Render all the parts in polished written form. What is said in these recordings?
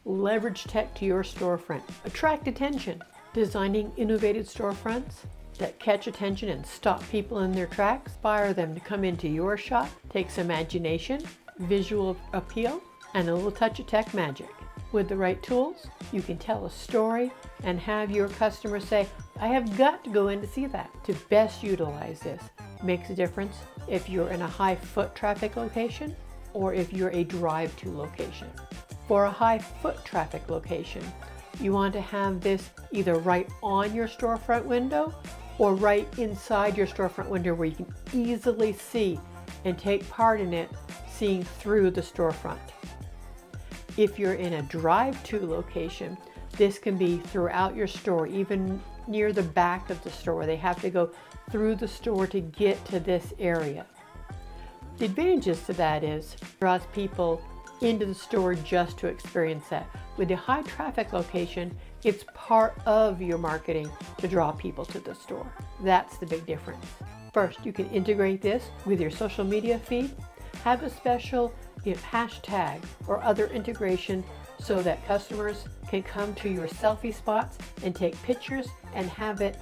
Leverage tech to your storefront. Attract attention. Designing innovative storefronts that catch attention and stop people in their tracks. Inspire them to come into your shop. Takes imagination, visual appeal, and a little touch of tech magic. With the right tools, you can tell a story and have your customers say, I have got to go in to see that. To best utilize this makes a difference if you're in a high foot traffic location or if you're a drive-to location. For a high foot traffic location, you want to have this either right on your storefront window or right inside your storefront window where you can easily see and take part in it, seeing through the storefront. If you're in a drive-to location, this can be throughout your store, even near the back of the store. They have to go through the store to get to this area. The advantages to that is it draws people into the store just to experience that. With a high traffic location, it's part of your marketing to draw people to the store. That's the big difference. First, you can integrate this with your social media feed. Have a special hashtag or other integration so that customers can come to your selfie spots and take pictures and have it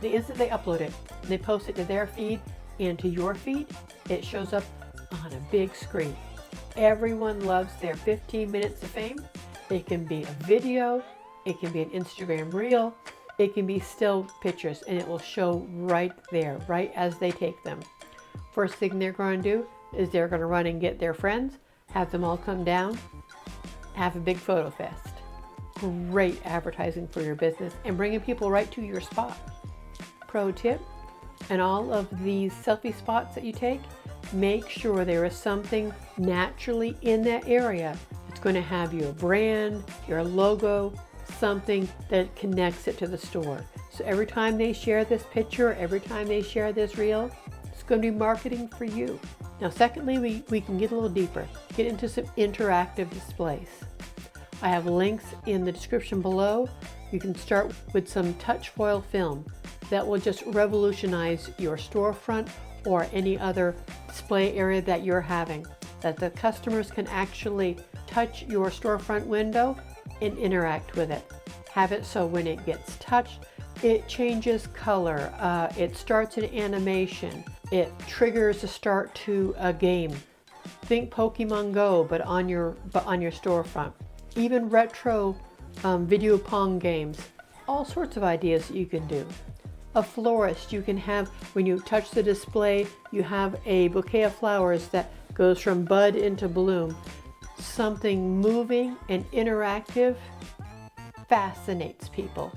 the instant they upload it. They post it to their feed and to your feed. It shows up on a big screen. Everyone loves their 15 minutes of fame. It can be a video, it can be an Instagram reel, it can be still pictures, and it will show right there, right as they take them. First thing they're going to do is they're going to run and get their friends, have them all come down, have a big photo fest. Great advertising for your business and bringing people right to your spot. Pro tip, and all of these selfie spots that you take, make sure there is something naturally in that area. It's going to have your brand, your logo, something that connects it to the store. So every time they share this picture, every time they share this reel, it's going to be marketing for you. Now, secondly, we can get a little deeper, get into some interactive displays. I have links in the description below. You can start with some touch foil film that will just revolutionize your storefront or any other display area that you're having, that the customers can actually touch your storefront window and interact with it. Have it so when it gets touched, it changes color, it starts an animation, it triggers the start to a game. Think Pokemon Go, but on your storefront. Even retro video pong games. All sorts of ideas that you can do. A florist, you can have, when you touch the display, you have a bouquet of flowers that goes from bud into bloom. Something moving and interactive fascinates people.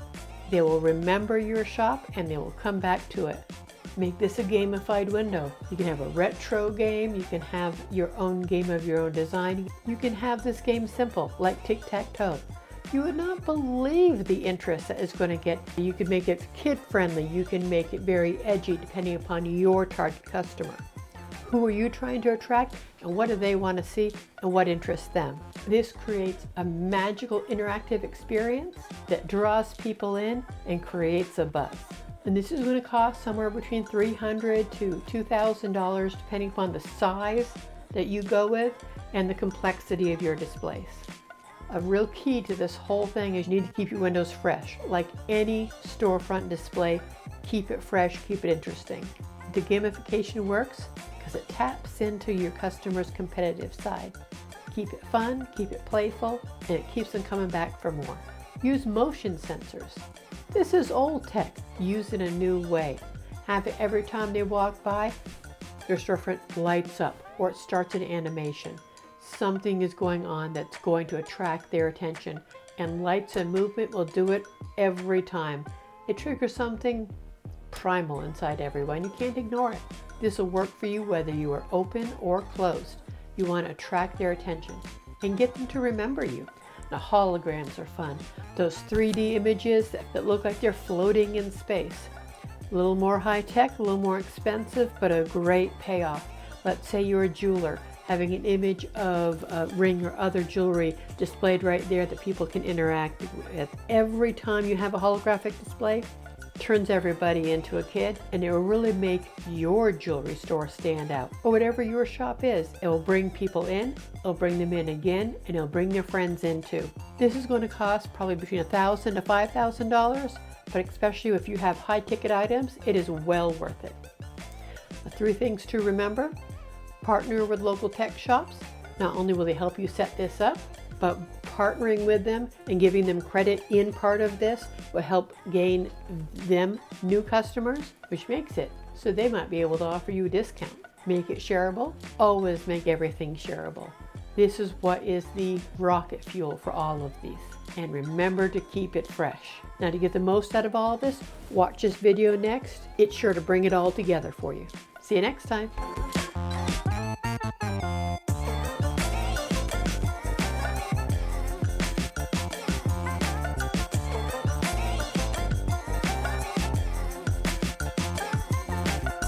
They will remember your shop and they will come back to it. Make this a gamified window. You can have a retro game, you can have your own game of your own design. You can have this game simple, like tic-tac-toe. You would not believe the interest that it's going to get. You can make it kid-friendly, you can make it very edgy depending upon your target customer. Who are you trying to attract and what do they want to see and what interests them? This creates a magical interactive experience that draws people in and creates a buzz. And this is going to cost somewhere between $300 to $2,000 depending upon the size that you go with and the complexity of your displays. A real key to this whole thing is you need to keep your windows fresh. Like any storefront display, keep it fresh, keep it interesting. The gamification works because it taps into your customer's competitive side. Keep it fun, keep it playful, and it keeps them coming back for more. Use motion sensors. This is old tech, used in a new way. Have it every time they walk by, your storefront lights up or it starts an animation. Something is going on that's going to attract their attention, and lights and movement will do it every time. It triggers something primal inside everyone. You can't ignore it. This will work for you whether you are open or closed. You want to attract their attention and get them to remember you. Now, holograms are fun. Those 3D images that look like they're floating in space. A little more high tech, a little more expensive, but a great payoff. Let's say you're a jeweler, having an image of a ring or other jewelry displayed right there that people can interact with. Every time you have a holographic display, turns everybody into a kid, and it will really make your jewelry store stand out. Or whatever your shop is, it will bring people in, it'll bring them in again, and it'll bring their friends in too. This is going to cost probably between $1,000 to $5,000, but especially if you have high ticket items, it is well worth it. The 3 things to remember: partner with local tech shops. Not only will they help you set this up, but partnering with them and giving them credit in part of this will help gain them new customers, which makes it so they might be able to offer you a discount. Make it shareable. Always make everything shareable. This is what is the rocket fuel for all of these. And remember to keep it fresh. Now, to get the most out of all of this, watch this video next. It's sure to bring it all together for you. See you next time.